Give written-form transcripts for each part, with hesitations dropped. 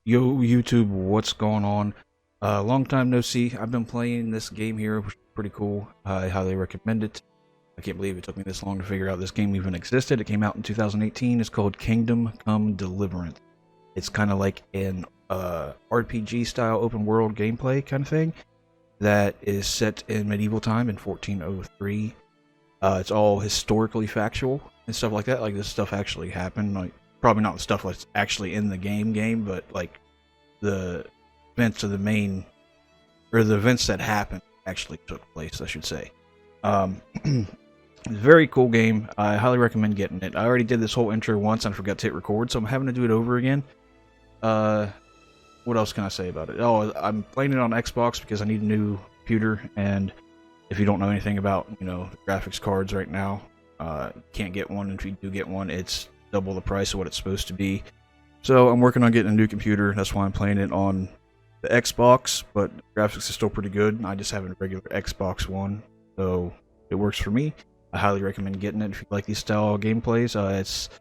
Yo, YouTube, what's going on? Long time no see. I've been playing this game here, which is pretty cool. I highly recommend it. I can't believe it took me this long to figure out this game even existed. It came out in 2018. It's called Kingdome Come Deliverance. It's kind of like an RPG style open world gameplay kind of thing that is set in medieval time in 1403. It's all historically factual and stuff like that. Like this stuff actually happened. Like probably not the stuff that's actually in the game, but like the events of the main, or the events that happened actually took place, I should say. It's a very cool game. I highly recommend getting it. I already did this whole intro once and I forgot to hit record, so I'm having to do it over again. What else can I say about it? Oh, I'm playing it on Xbox because I need a new computer, and if you don't know anything about, the graphics cards right now, can't get one. If you do get one, it's double the price of what it's supposed to be. So I'm working on getting a new computer. That's why I'm playing it on the Xbox, but the graphics is still pretty good. I just have a regular Xbox One, so it works for me. I highly recommend getting it if you like these style gameplays. It's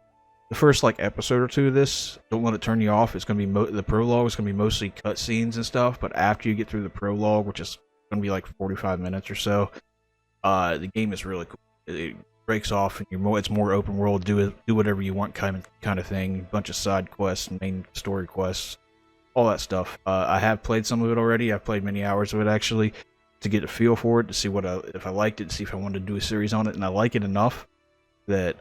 the first episode or two of this. Don't let it turn you off. It's gonna be the prologue is gonna be mostly cutscenes and stuff, but after you get through the prologue, which is gonna be like 45 minutes or so, the game is really cool. It breaks off, and it's more open world. Do whatever you want kind of thing. Bunch of side quests, main story quests, all that stuff. I have played some of it already. I've played many hours of it actually to get a feel for it, to see if I liked it, to see if I wanted to do a series on it, and I like it enough that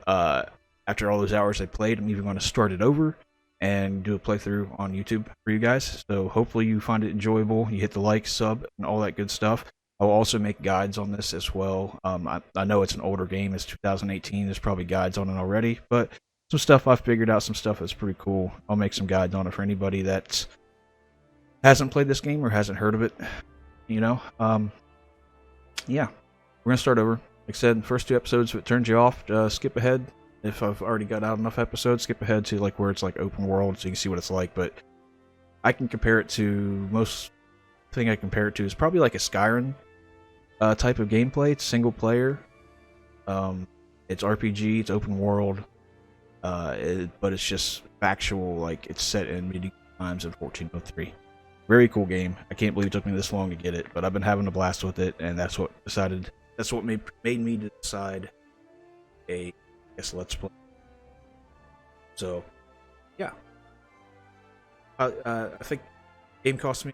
after all those hours I played, I'm even going to start it over and do a playthrough on YouTube for you guys. So hopefully you find it enjoyable. You hit the like, sub, and all that good stuff. I'll also make guides on this as well. I know it's an older game. It's 2018. There's probably guides on it already, but some stuff I've figured out, some stuff that's pretty cool. I'll make some guides on it for anybody that hasn't played this game or hasn't heard of it. Yeah, we're gonna start over. Like I said, first two episodes, if it turns you off, skip ahead. If I've already got out enough episodes, skip ahead to where it's open world, so you can see what it's like. But I can compare it to most thing I compare it to is probably like a Skyrim type of gameplay. It's single player. It's RPG. It's open world. But it's just factual. It's set in medieval times in 1403. Very cool game. I can't believe it took me this long to get it, but I've been having a blast with it, and that's what made me decide let's play. So, yeah. I think the game cost me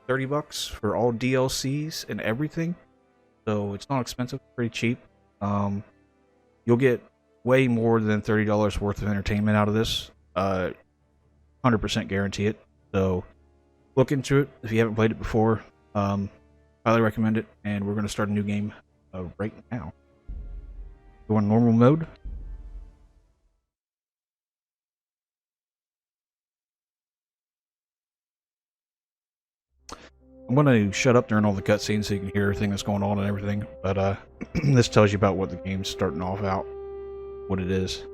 $30 for all DLCs and everything, so it's not expensive. Pretty cheap. You'll get way more than $30 worth of entertainment out of this. 100% guarantee it. So look into it if you haven't played it before. Highly recommend it, and we're going to start a new game right now. Go on normal mode. I'm going to shut up during all the cutscenes so you can hear everything that's going on and everything, but this tells you about what the game's starting off out, what it is.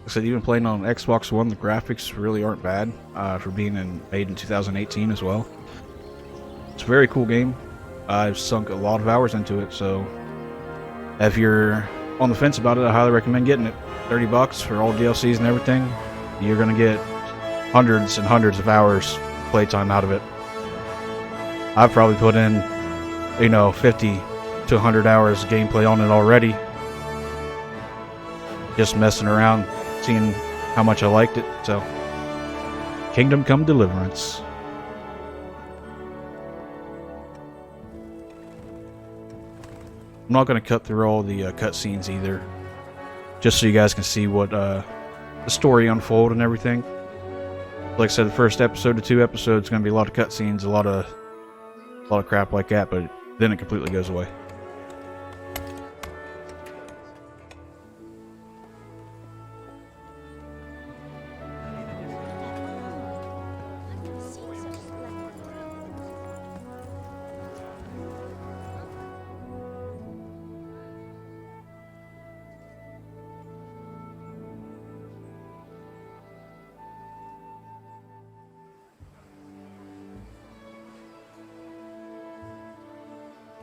I said, even playing on Xbox One, the graphics really aren't bad for being made in 2018 as well. It's a very cool game. I've sunk a lot of hours into it, so if you're on the fence about it, I highly recommend getting it. $30 for all DLCs and everything. You're gonna get hundreds and hundreds of hours playtime out of it. I've probably put in, 50 to 100 hours of gameplay on it already. Just messing around, seeing how much I liked it. So, Kingdome Come Deliverance. I'm not going to cut through all the cutscenes either, just so you guys can see what the story unfold and everything. Like I said, the first episode to 2 episodes is going to be a lot of cutscenes, a lot of crap like that, but then it completely goes away.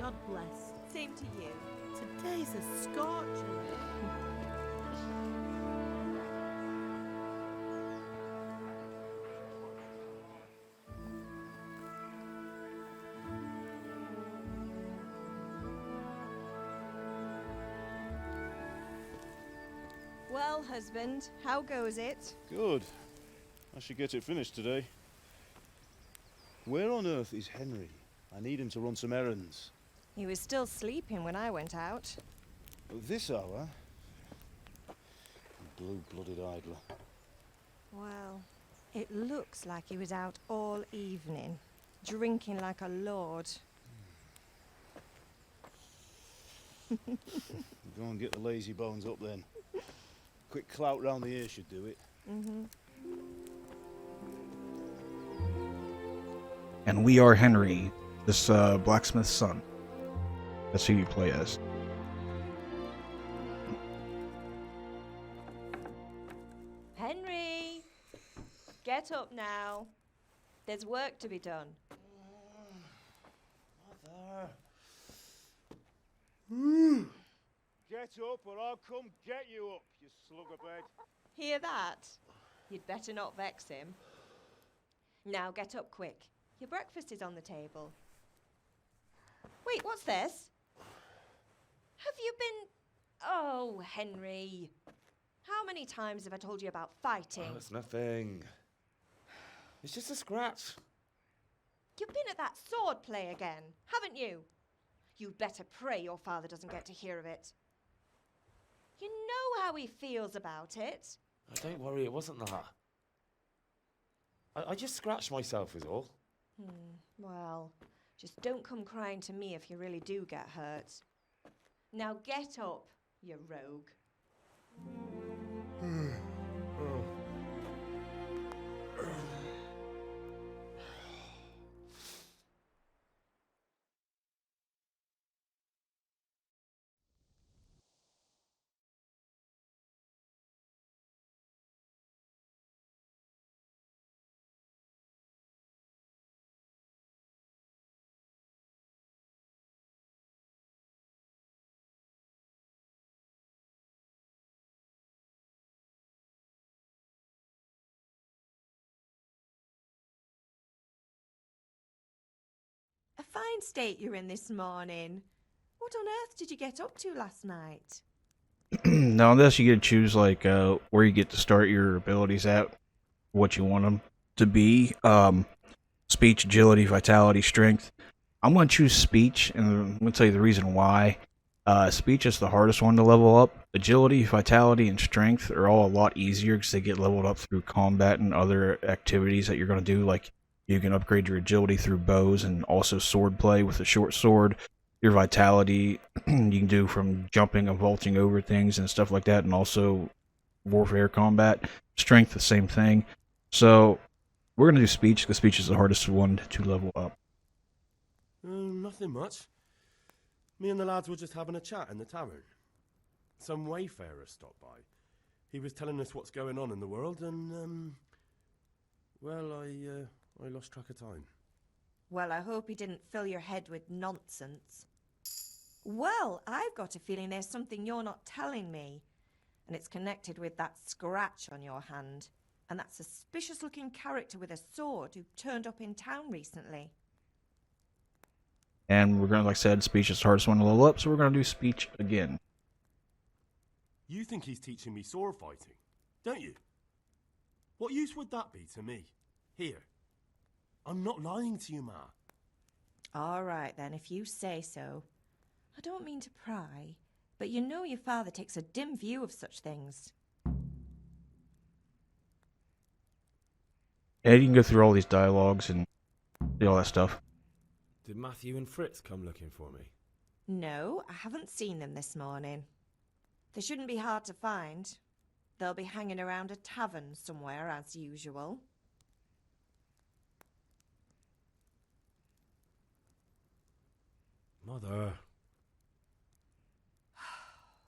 God bless. Same to you. Today's a scorcher. Well, husband, how goes it? Good. I should get it finished today. Where on earth is Henry? I need him to run some errands. He was still sleeping when I went out. This hour? Blue-blooded idler. Well, it looks like he was out all evening, drinking like a lord. Go and get the lazy bones up then. Quick clout round the ear should do it. And we are Henry, this blacksmith's son. That's who you play as. Henry! Get up now. There's work to be done. Mother. Get up or I'll come get you up, you slug of bed. Hear that? You'd better not vex him. Now get up quick. Your breakfast is on the table. Wait, what's this? Have you been... Oh, Henry. How many times have I told you about fighting? Oh, it's nothing. It's just a scratch. You've been at that sword play again, haven't you? You'd better pray your father doesn't get to hear of it. You know how he feels about it. Oh, don't worry, it wasn't that. I just scratched myself is all. Well, just don't come crying to me if you really do get hurt. Now get up, you rogue. A fine state you're in this morning. What on earth did you get up to last night? Now, this you get to choose like where you get to start your abilities at, what you want them to be. Speech, agility, vitality, strength. I'm going to choose speech, and I'm going to tell you the reason why. Speech is the hardest one to level up. Agility, vitality, and strength are all a lot easier because they get leveled up through combat and other activities that you're going to do. Like you can upgrade your agility through bows and also sword play with a short sword. Your vitality you can do from jumping and vaulting over things and stuff like that, and also warfare combat. Strength, the same thing. So we're going to do speech because speech is the hardest one to level up. Nothing much. Me and the lads were just having a chat in the tavern. Some wayfarer stopped by. He was telling us what's going on in the world, and well, I lost track of time. Well, I hope he didn't fill your head with nonsense. Well, I've got a feeling there's something you're not telling me, and it's connected with that scratch on your hand, and that suspicious-looking character with a sword who turned up in town recently. And we're going to, like I said, speech is the hardest one to level up, so we're going to do speech again. You think he's teaching me sword fighting, don't you? What use would that be to me? Here. I'm not lying to you, Ma. All right, then, if you say so. I don't mean to pry, but you know your father takes a dim view of such things. Yeah, you can go through all these dialogues and do all that stuff. Did Matthew and Fritz come looking for me? No, I haven't seen them this morning. They shouldn't be hard to find. They'll be hanging around a tavern somewhere, as usual. Mother.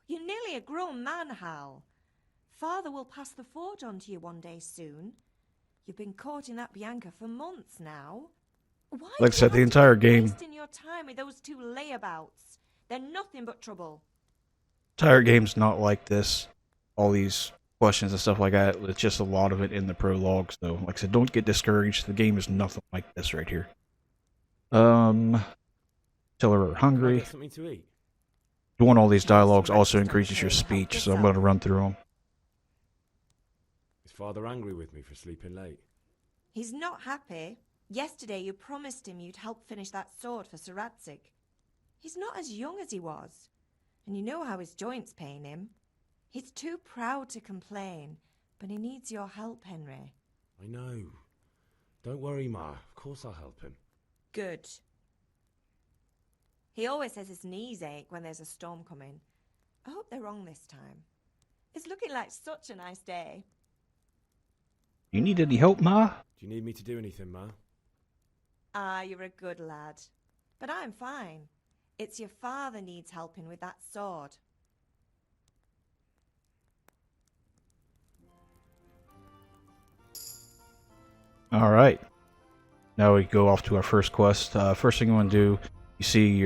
You're nearly a grown man, Hal. Father will pass the forge on to you one day soon. You've been courting that Bianca for months now. Why Like I said, do the you have to entire keep game- wasting your time with those two layabouts. They're nothing but trouble. Entire game's not like this. All these questions and stuff like that. It's just a lot of it in the prologue. So, like I said, don't get discouraged. The game is nothing like this right here. Tell her we're Can I hungry. get something to eat? Doing all these Yes, dialogues some also breakfast on the increases your table. Help speech, so I'm going to yourself. run through them. Is Father angry with me for sleeping late? He's not happy. Yesterday you promised him you'd help finish that sword for Sir Radzig. He's not as young as he was, and you know how his joints pain him. He's too proud to complain, but he needs your help, Henry. I know. Don't worry, Ma. Of course I'll help him. Good. He always says his knees ache when there's a storm coming. I hope they're wrong this time. It's looking like such a nice day. You need any help, Ma? Do you need me to do anything, Ma? Ah, you're a good lad. But I'm fine. It's your father needs helping with that sword. Alright. Now we go off to our first quest. First thing you want to do, you see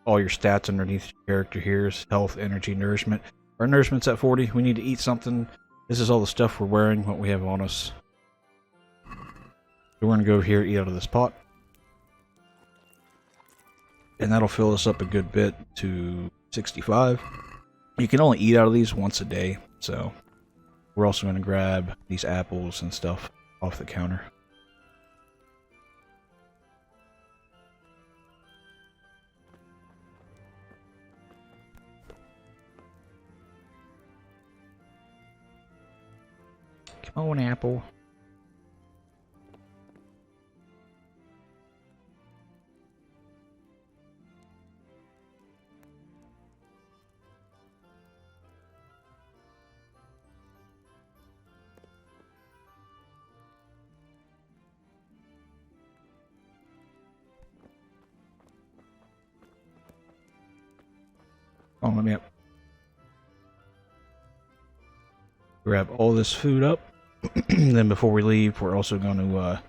all your stats underneath your character here is health, energy, nourishment. Our nourishment's at 40. We need to eat something. This is all the stuff we're wearing, what we have on us. So we're going to go over here, eat out of this pot. And that'll fill us up a good bit to 65. You can only eat out of these once a day, so we're also going to grab these apples and stuff off the counter. Come on, apple. Oh, let me grab all this food up. Then before we leave, we're also going to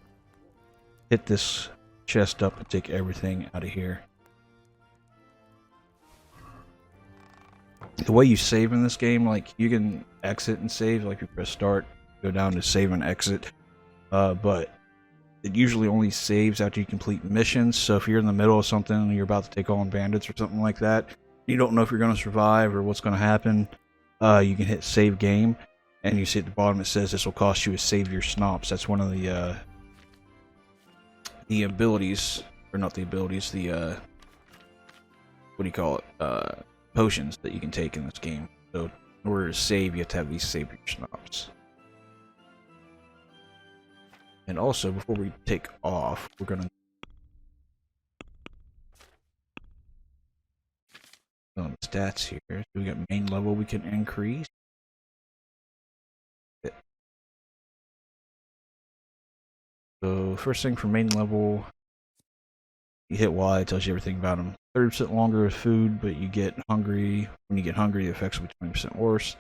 hit this chest up and take everything out of here. The way you save in this game, like, you can exit and save, like you press start, go down to save and exit, but it usually only saves after you complete missions. So if you're in the middle of something and you're about to take on bandits or something like that, you don't know if you're going to survive or what's going to happen, you can hit save game, and you see at the bottom it says this will cost you a save your snops. That's one of the abilities, or not the abilities, the what do you call it, potions that you can take in this game. So in order to save, you have to have these save your snops. And also, before we take off, we're gonna go on stats here. So we got main level we can increase. So first thing for main level, you hit Y, it tells you everything about them. 30% longer with food, but you get hungry. When you get hungry, the effects will be 20% worse.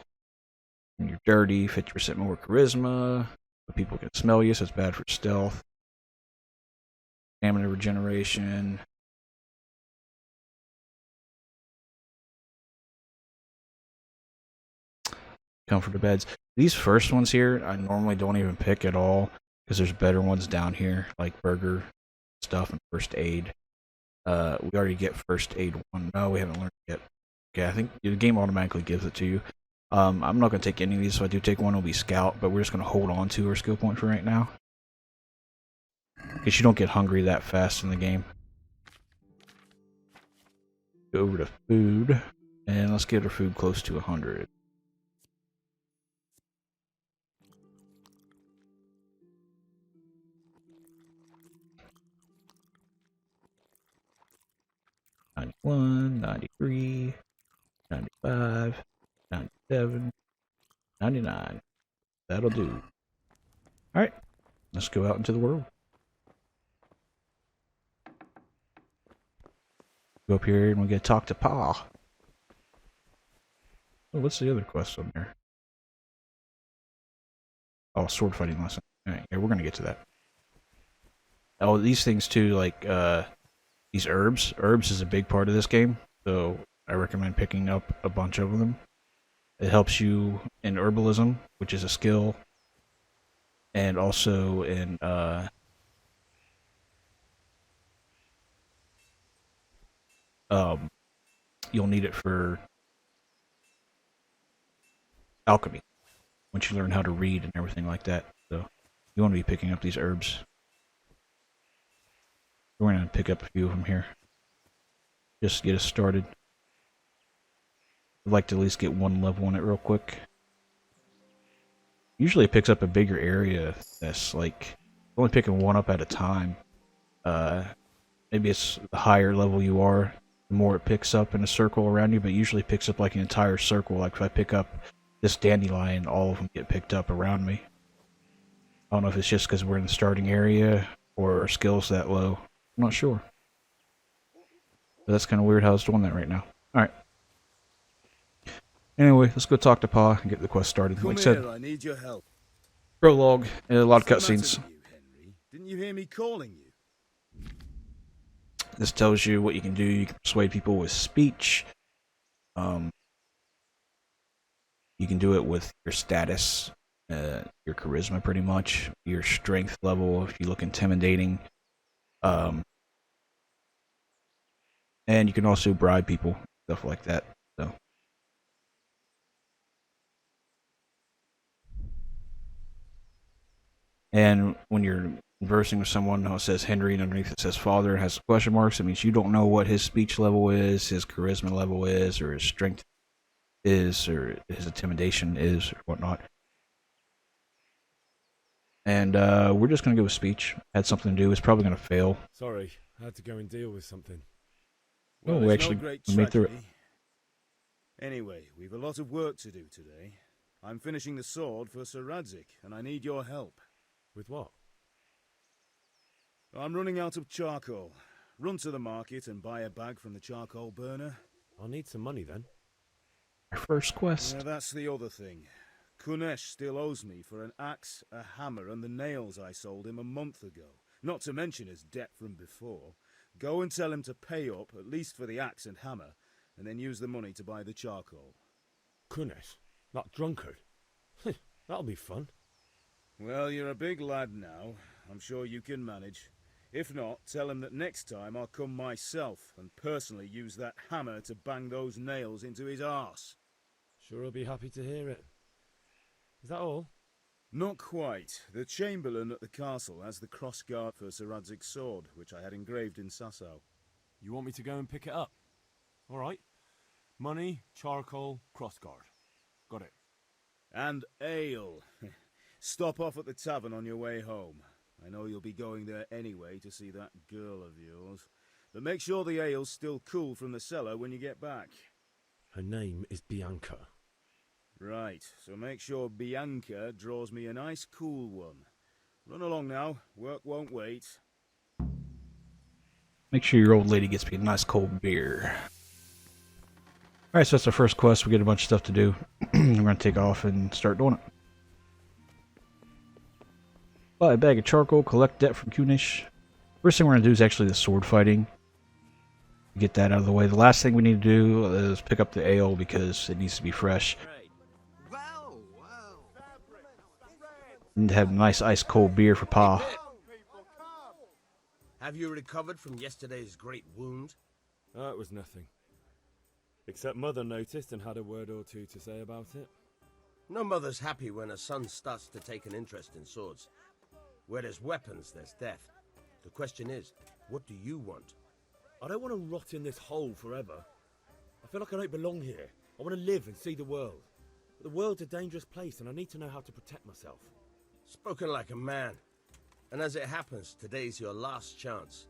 When you're dirty, 50% more charisma. But people can smell you, so it's bad for stealth. Stamina regeneration. Comfort of beds. These first ones here, I normally don't even pick at all, because there's better ones down here, like burger stuff and first aid. We already get first aid 1. No, we haven't learned it yet. Okay, I think the game automatically gives it to you. I'm not going to take any of these, so I do take one, it'll be scout, but we're just going to hold on to our skill point for right now. Because you don't get hungry that fast in the game. Go over to food, and let's get our food close to 100. $91, $93, $95, $97, $99. That'll do. Alright, let's go out into the world. Go up here and we get to talk to Pa. Oh, what's the other quest on there? Oh, sword fighting lesson. Alright, yeah, we're gonna get to that. Oh, these things too, like, these herbs. Herbs is a big part of this game, so I recommend picking up a bunch of them. It helps you in herbalism, which is a skill, and also in you'll need it for alchemy once you learn how to read and everything like that. So you want to be picking up these herbs. We're gonna pick up a few of them here, just to get us started. I'd like to at least get one level on it real quick. Usually it picks up a bigger area. That's like only picking one up at a time. Maybe it's the higher level you are, the more it picks up in a circle around you, but it usually picks up like an entire circle. Like if I pick up this dandelion, all of them get picked up around me. I don't know if it's just because we're in the starting area or our skill's that low. I'm not sure. But that's kind of weird how it's doing that right now. Alright. Anyway, let's go talk to Pa and get the quest started. Come Like I said, here, I need your help. prologue, and a lot of What's the matter cutscenes. with you, Henry? Didn't you hear me calling you? This tells you what you can do. You can persuade people with speech. You can do it with your status, your charisma pretty much, your strength level if you look intimidating. And you can also bribe people, stuff like that. So and when you're conversing with someone who says Henry and underneath it says father and has question marks, it means you don't know what his speech level is, his charisma level is, or his strength is, or his intimidation is, or whatnot. And we're just gonna go with speech. Had something to do. It's probably gonna fail. Sorry, I had to go and deal with something. Oh, we there's actually no great made through it. tragedy. Anyway, we've a lot of work to do today. I'm finishing the sword for Sir Radzik, and I need your help. With what? I'm running out of charcoal. Run to the market and buy a bag from the charcoal burner. I'll need some money then. Our first quest. Yeah, that's the other thing. Kunesh still owes me for an axe, a hammer, and the nails I sold him a month ago. Not to mention his debt from before. Go and tell him to pay up, at least for the axe and hammer, and then use the money to buy the charcoal. Kunesh? That drunkard? That'll be fun. Well, you're a big lad now. I'm sure you can manage. If not, tell him that next time I'll come myself and personally use that hammer to bang those nails into his arse. Sure I'll be happy to hear it. Is that all? Not quite. The Chamberlain at the castle has the crossguard for Sir Radzik's sword, which I had engraved in Sasau. You want me to go and pick it up? Alright. Money, charcoal, crossguard. Got it. And ale. Stop off at the tavern on your way home. I know you'll be going there anyway to see that girl of yours. But make sure the ale's still cool from the cellar when you get back. Her name is Bianca. Right, so make sure Bianca draws me a nice cool one. Run along now, work won't wait. Make sure your old lady gets me a nice cold beer. Alright, so that's our first quest. We get a bunch of stuff to do. We're going to take off and start doing it. Buy a bag of charcoal, collect debt from Kunish. First thing we're going to do is actually the sword fighting. Get that out of the way. The last thing we need to do is pick up the ale because it needs to be fresh. And have a nice ice cold beer for Pa. Have you recovered from yesterday's great wound? It was nothing. Except Mother noticed and had a word or two to say about it. No mother's happy when a son starts to take an interest in swords. Where there's weapons, there's death. The question is, what do you want? I don't want to rot in this hole forever. I feel like I don't belong here. I want to live and see the world. But the world's a dangerous place and I need to know how to protect myself. Spoken like a man. And as it happens, today's your last chance.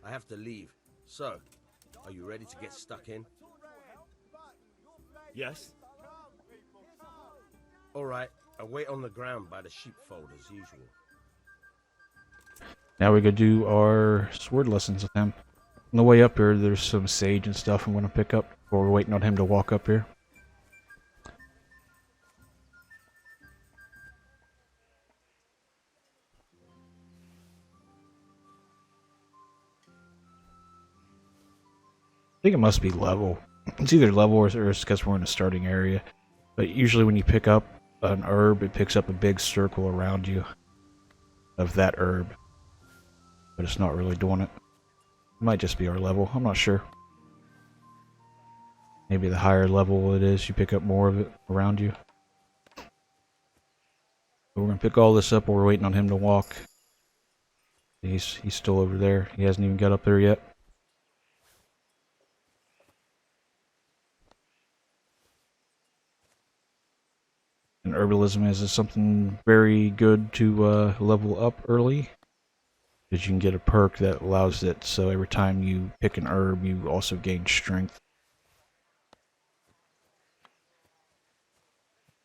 I have to leave. So, are you ready to get stuck in? Yes? Alright, I'll wait on the ground by the sheepfold as usual. Now we go do our sword lessons with him. On the way up here, there's some sage and stuff I'm going to pick up while we're waiting on him to walk up here. think it must be level. It's either level or it's because we're in a starting area. But usually when you pick up an herb, it picks up a big circle around you of that herb. But it's not really doing it. It might just be our level. I'm not sure. Maybe the higher level it is, you pick up more of it around you. But we're going to pick all this up while we're waiting on him to walk. He's still over there. He hasn't even got up there yet. And herbalism is something very good to level up early. Because you can get a perk that allows it, so every time you pick an herb, you also gain strength.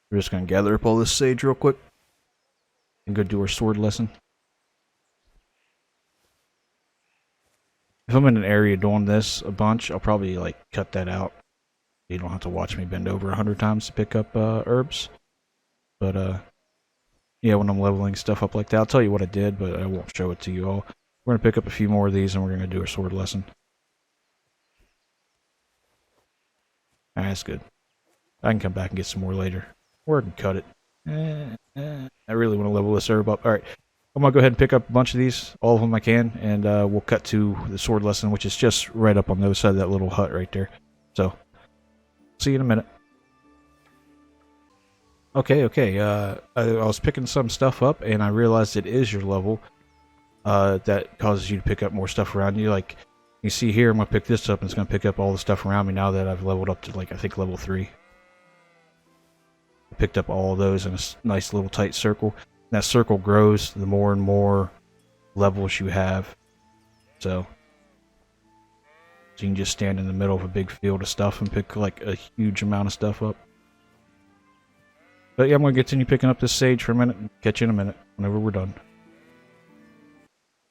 We're just going to gather up all this sage real quick and go do our sword lesson. If I'm in an area doing this a bunch, I'll probably like cut that out. You don't have to watch me bend over 100 times to pick up herbs. But yeah, when I'm leveling stuff up like that, I'll tell you what I did, but I won't show it to you all. We're going to pick up a few more of these and we're going to do our sword lesson. Alright, that's good. I can come back and get some more later. Or I can cut it. I really want to level this herb up. Alright, I'm going to go ahead and pick up a bunch of these. All of them I can. And we'll cut to the sword lesson, which is just right up on the other side of that little hut right there. So, see you in a minute. Okay. I was picking some stuff up, and I realized it is your level that causes you to pick up more stuff around you. Like, you see here, I'm going to pick this up, and it's going to pick up all the stuff around me now that I've leveled up to, like, I think level 3. I picked up all of those in a nice little tight circle. And that circle grows the more and more levels you have. So you can just stand in the middle of a big field of stuff and pick, like, a huge amount of stuff up. But yeah, I'm going to continue picking up this sage for a minute and catch you in a minute whenever we're done.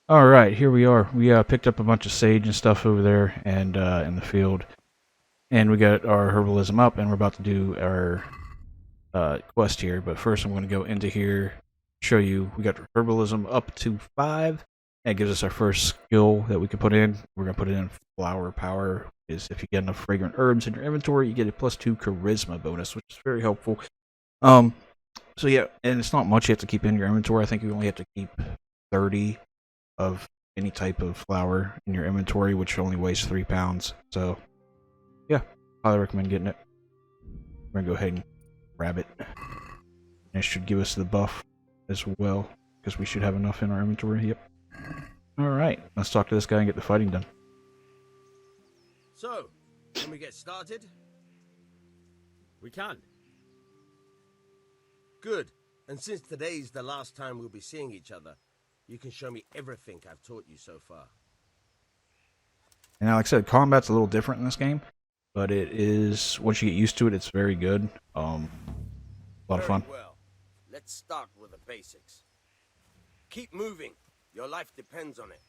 Alright, here we are. We picked up a bunch of sage and stuff over there and in the field. And we got our herbalism up and we're about to do our quest here. But first I'm going to go into here, show you. We got herbalism up to 5. That gives us our first skill that we can put in. We're going to put it in flower power. Is if you get enough fragrant herbs in your inventory, you get a +2 charisma bonus, which is very helpful. So yeah, and it's not much you have to keep in your inventory. I think you only have to keep 30 of any type of flower in your inventory, which only weighs 3 pounds. So yeah, highly recommend getting it. We're gonna go ahead and grab it. And it should give us the buff as well, because we should have enough in our inventory. Yep. Alright, let's talk to this guy and get the fighting done. So, can we get started? We can. Good. And since today's the last time we'll be seeing each other, you can show me everything I've taught you so far. And like I said, combat's a little different in this game, but it is, once you get used to it, it's very good. A lot of fun. Very well. Let's start with the basics. Keep moving. Your life depends on it.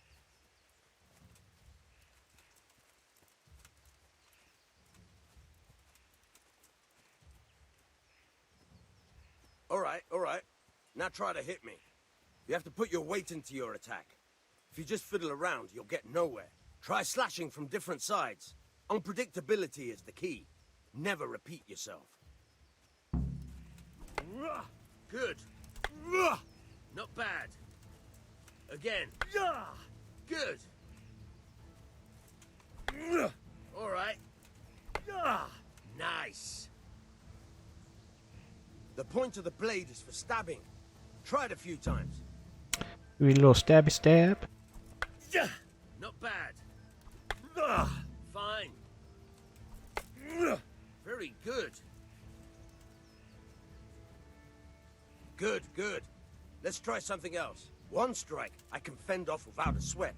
All right. Now try to hit me. You have to put your weight into your attack. If you just fiddle around, you'll get nowhere. Try slashing from different sides. Unpredictability is the key. Never repeat yourself. Good. Not bad. Again. Good. All right. Nice. The point of the blade is for stabbing. Try it a few times. Do a little stabby stab. Not bad. Fine. Very good. Good. Let's try something else. One strike I can fend off without a sweat.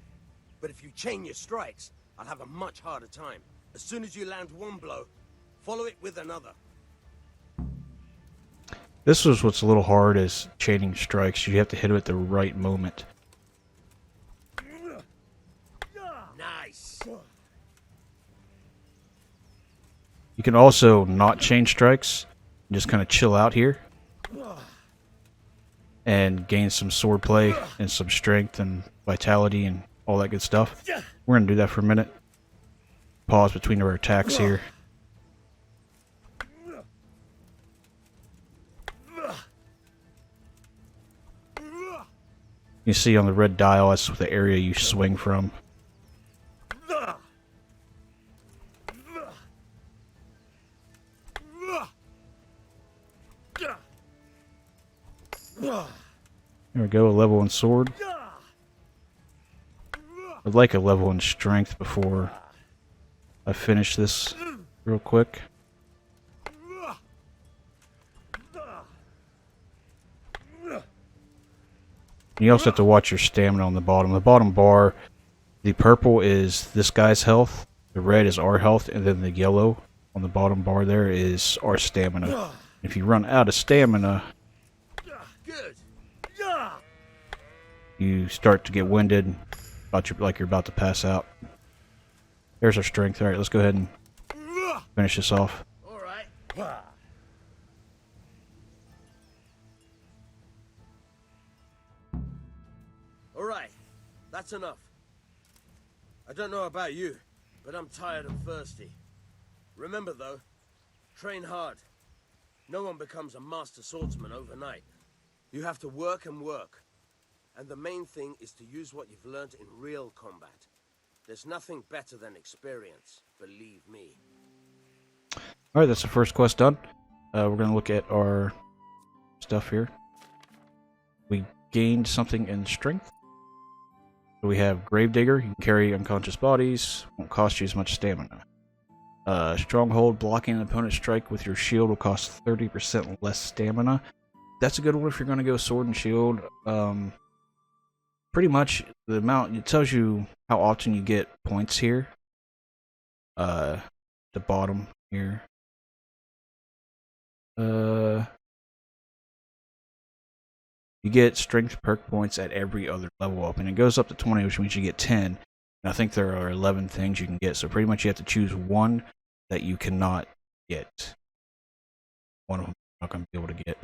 But if you chain your strikes, I'll have a much harder time. As soon as you land one blow, follow it with another. This was what's a little hard, is chaining strikes. You have to hit it at the right moment. Nice. You can also not chain strikes, and just kind of chill out here and gain some sword play and some strength and vitality and all that good stuff. We're going to do that for a minute. pause between our attacks here. You see on the red dial, that's the area you swing from. There we go, a level in sword. I'd like a level in strength before I finish this real quick. You also have to watch your stamina on the bottom. The bottom bar, the purple is this guy's health, the red is our health, and then the yellow on the bottom bar there is our stamina. If you run out of stamina, you start to get winded, like you're about to pass out. There's our strength. Alright, let's go ahead and finish this off. Alright, that's enough. I don't know about you, but I'm tired and thirsty. Remember though, train hard. No one becomes a master swordsman overnight. You have to work and work. And the main thing is to use what you've learned in real combat. There's nothing better than experience, believe me. Alright, that's the first quest done. We're going to look at our stuff here. We gained something in strength. So we have Gravedigger, you can carry unconscious bodies, won't cost you as much stamina. Stronghold, blocking an opponent's strike with your shield will cost 30% less stamina. That's a good one if you're going to go sword and shield. Pretty much the amount, it tells you how often you get points here. The bottom here. You get strength perk points at every other level up, and it goes up to 20, which means you get 10. And I think there are 11 things you can get, so pretty much you have to choose one that you cannot get. One of them you're not going to be able to get.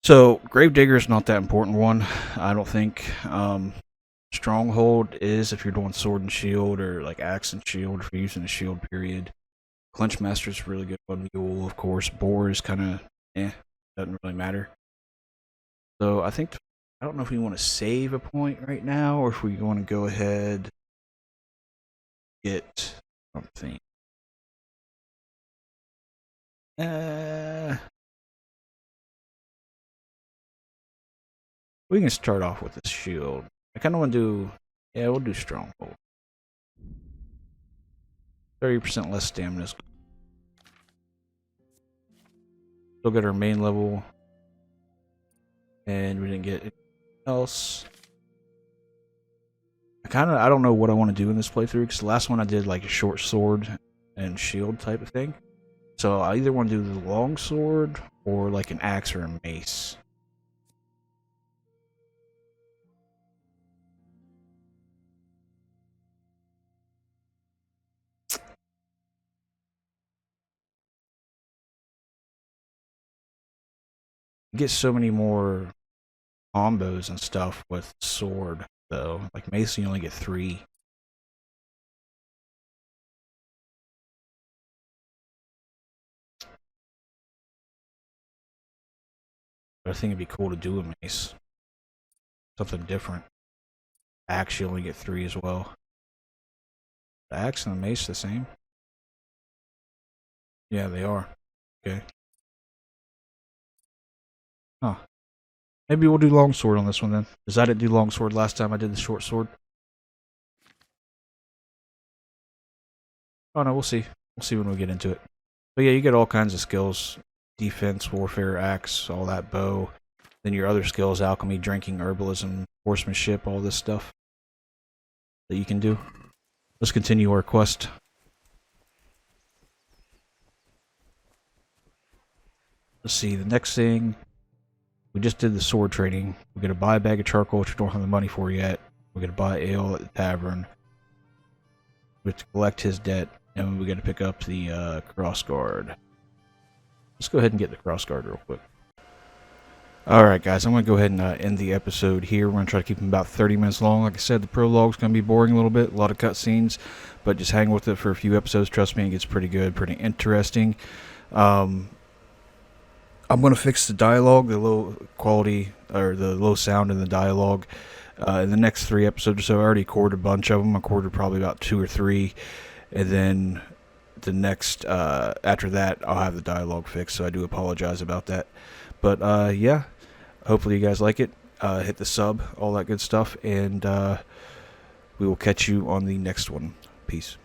So, Gravedigger is not that important one, I don't think. Stronghold is if you're doing sword and shield, or like axe and shield if you're using a shield period. Clinchmaster is really good one. Mule, of course. Boar is kind of, doesn't really matter. So, I don't know if we want to save a point right now, or if we want to go ahead get something. We can start off with the shield. I kind of want to do, we'll do Stronghold. 30% less stamina. Still got our main level. And we didn't get anything else. I don't know what I want to do in this playthrough, because the last one I did like a short sword and shield type of thing. So I either want to do the long sword or like an axe or a mace. You get so many more combos and stuff with sword, though. Like mace, you only get 3. But I think it'd be cool to do a mace. Something different. Axe, you only get 3 as well. The axe and the mace the same? Yeah, they are. Okay. Huh. Maybe we'll do longsword on this one then. Because I didn't do longsword last time I did the short sword. Oh no, we'll see. We'll see when we get into it. But yeah, you get all kinds of skills. Defense, warfare, axe, all that, bow. Then your other skills, alchemy, drinking, herbalism, horsemanship, all this stuff that you can do. Let's continue our quest. Let's see, the next thing. We just did the sword trading. We're going to buy a bag of charcoal, which we don't have the money for yet. We're going to buy ale at the tavern. We have to collect his debt. And we got to pick up the cross guard. Let's go ahead and get the cross guard real quick. Alright guys, I'm going to go ahead and end the episode here. We're going to try to keep them about 30 minutes long. Like I said, the prologue's going to be boring a little bit, a lot of cutscenes, but just hang with it for a few episodes. Trust me, it gets pretty good, pretty interesting. I'm going to fix the dialogue, the low quality, or the low sound in the dialogue in the next 3 episodes or so. I already recorded a bunch of them. I recorded probably about 2 or 3, and then the next, after that, I'll have the dialogue fixed, so I do apologize about that. But, yeah. Hopefully you guys like it. Hit the sub, all that good stuff, and we will catch you on the next one. Peace.